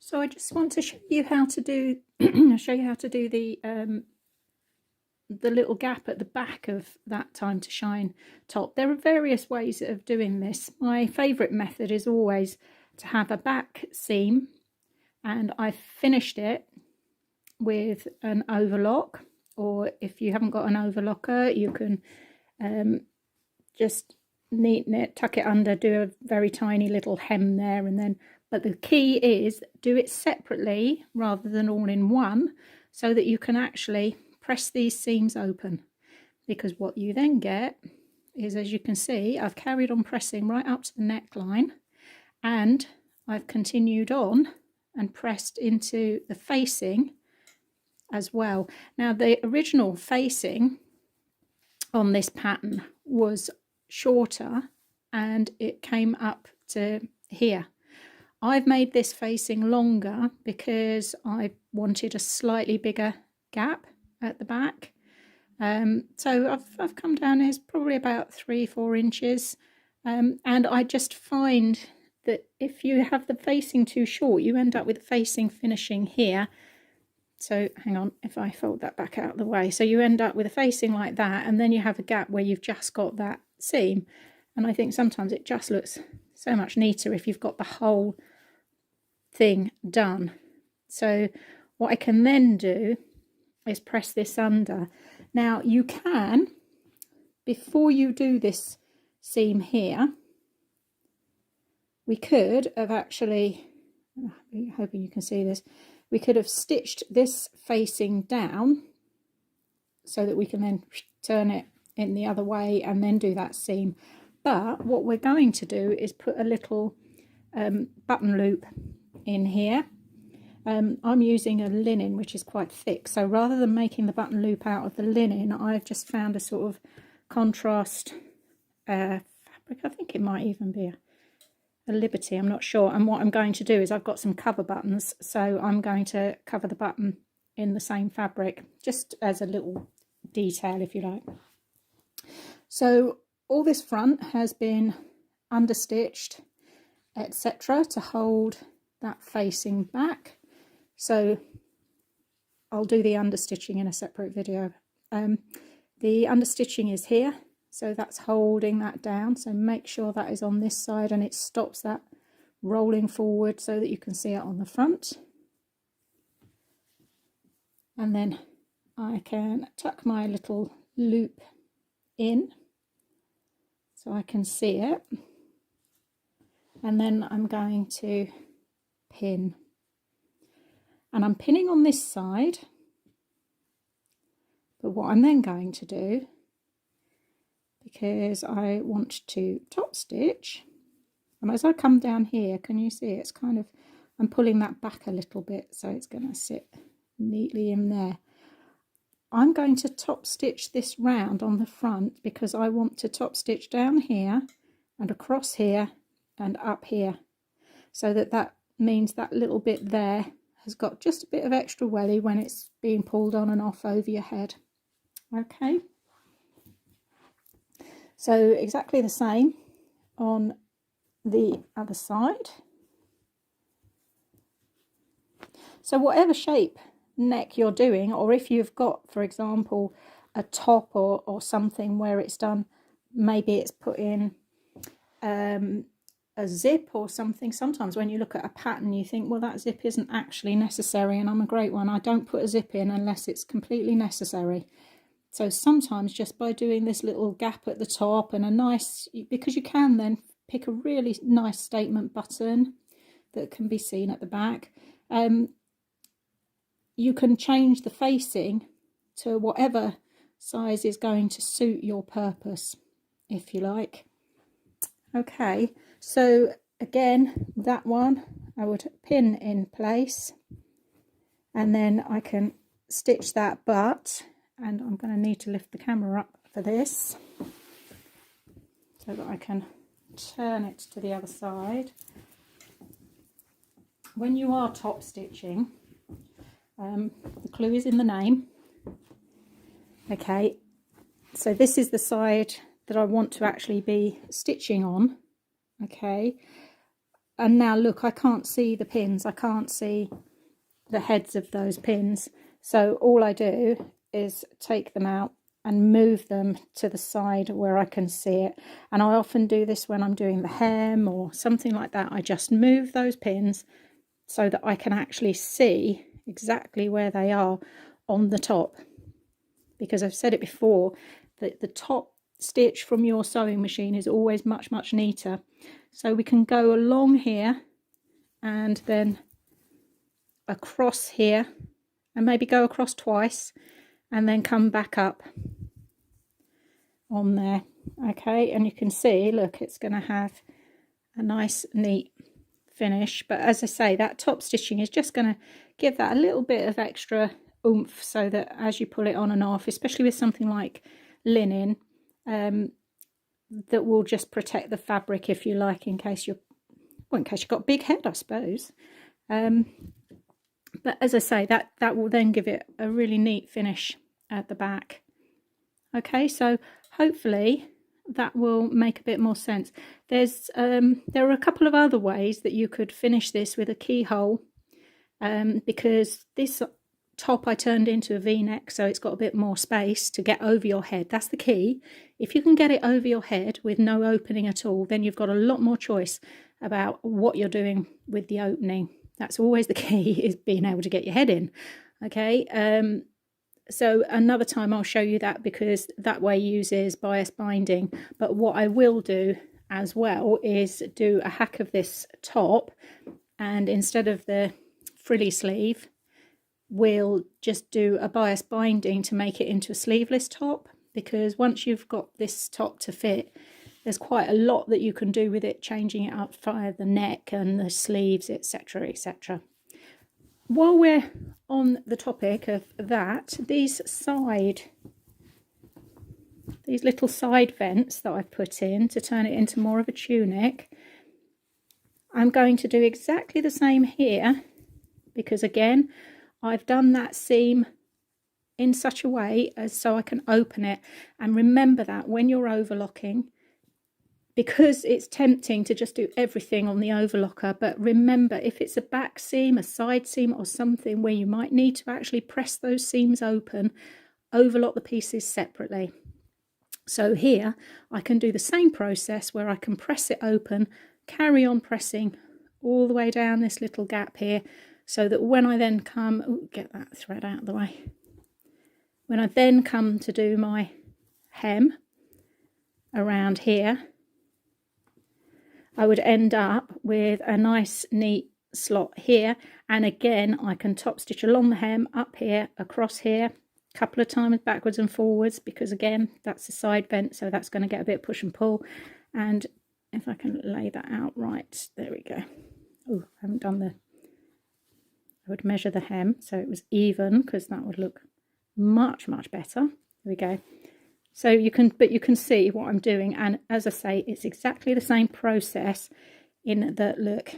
So I just want to show you how to do the little gap at the back of that Time to Shine top. There are various ways of doing this. My favourite method is always to have a back seam, and I've finished it with an overlock, or if you haven't got an overlocker, you can just neaten it, tuck it under, do a very tiny little hem there, and then, but the key is do it separately rather than all in one, so that you can actually press these seams open. Because what you then get is, as you can see, I've carried on pressing right up to the neckline, and I've continued on and pressed into the facing as well. Now, the original facing on this pattern was shorter and it came up to here. I've made this facing longer because I wanted a slightly bigger gap at the back. So I've come down, it's probably about 3-4 inches, and I just find that if you have the facing too short, you end up with the facing finishing here. So hang on, if I fold that back out of the way, so you end up with a facing like that, and then you have a gap where you've just got that seam. And I think sometimes it just looks so much neater if you've got the whole thing done. So what I can then do is press this under. Now you can, before you do this seam here, we could have actually, I'm hoping you can see this, we could have stitched this facing down so that we can then turn it in the other way and then do that seam. But what we're going to do is put a little button loop in here. I'm using a linen which is quite thick, so rather than making the button loop out of the linen, I've just found a sort of contrast fabric. I think it might even be a Liberty, I'm not sure. And what I'm going to do is, I've got some cover buttons, so I'm going to cover the button in the same fabric, just as a little detail if you like. So all this front has been understitched, etc., to hold that facing back. So I'll do the understitching in a separate video. The understitching is here, so that's holding that down. So make sure that is on this side and it stops that rolling forward so that you can see it on the front. And then I can tuck my little loop in so I can see it. And then I'm going to pin. And I'm pinning on this side. But what I'm then going to do, because I want to top stitch, and as I come down here, can you see it's kind of, I'm pulling that back a little bit so it's going to sit neatly in there. I'm going to top stitch this round on the front because I want to top stitch down here and across here and up here, so that means that little bit there has got just a bit of extra welly when it's being pulled on and off over your head. Okay. So exactly the same on the other side. So whatever shape neck you're doing, or if you've got, for example, a top or something where it's done, maybe it's put in a zip or something. Sometimes when you look at a pattern you think, well, that zip isn't actually necessary, and I'm a great one. I don't put a zip in unless it's completely necessary. So sometimes just by doing this little gap at the top and a nice, because you can then pick a really nice statement button that can be seen at the back, you can change the facing to whatever size is going to suit your purpose, if you like. Okay, so again, that one I would pin in place, and then I can stitch that butt. And I'm going to need to lift the camera up for this so that I can turn it to the other side. When you are top stitching, the clue is in the name. Okay, so this is the side that I want to actually be stitching on. Okay, and now look, I can't see the pins, I can't see the heads of those pins, so all I do is take them out and move them to the side where I can see it. And I often do this when I'm doing the hem or something like that. I just move those pins so that I can actually see exactly where they are on the top, because I've said it before that the top stitch from your sewing machine is always much neater. So we can go along here and then across here, and maybe go across twice and then come back up on there. Okay, and you can see, look, it's going to have a nice neat finish. But as I say, that top stitching is just going to give that a little bit of extra oomph, so that as you pull it on and off, especially with something like linen, that will just protect the fabric, if you like, in case you've got a big head, I suppose. But as I say, that will then give it a really neat finish at the back. Okay, so hopefully that will make a bit more sense. There are a couple of other ways that you could finish this with a keyhole, because this top I turned into a V-neck, so it's got a bit more space to get over your head. That's the key. If you can get it over your head with no opening at all, then you've got a lot more choice about what you're doing with the opening. That's always the key, is being able to get your head in. Okay, so another time I'll show you that, because that way uses bias binding. But what I will do as well is do a hack of this top, and instead of the frilly sleeve, we'll just do a bias binding to make it into a sleeveless top, because once you've got this top to fit, there's quite a lot that you can do with it, changing it up via the neck and the sleeves, etc, etc. While we're on the topic of that, these little side vents that I've put in to turn it into more of a tunic, I'm going to do exactly the same here, because again, I've done that seam in such a way as so I can open it. And remember that when you're overlocking, because it's tempting to just do everything on the overlocker, but remember, if it's a back seam, a side seam or something where you might need to actually press those seams open, overlock the pieces separately. So here I can do the same process where I can press it open, carry on pressing all the way down this little gap here, so that when I then come, get that thread out of the way, when I then come to do my hem around here, I would end up with a nice neat slot here. And again, I can top stitch along the hem, up here, across here, a couple of times backwards and forwards, because again, that's the side vent, so that's going to get a bit push and pull. And if I can lay that out right, there we go. Oh, I haven't done the, I would measure the hem so it was even, because that would look much better. There we go. So you can see what I'm doing, and as I say, it's exactly the same process in that, look,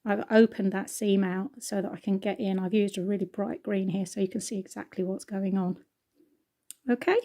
I've opened that seam out so that I can get in. I've used a really bright green here so you can see exactly what's going on. Okay,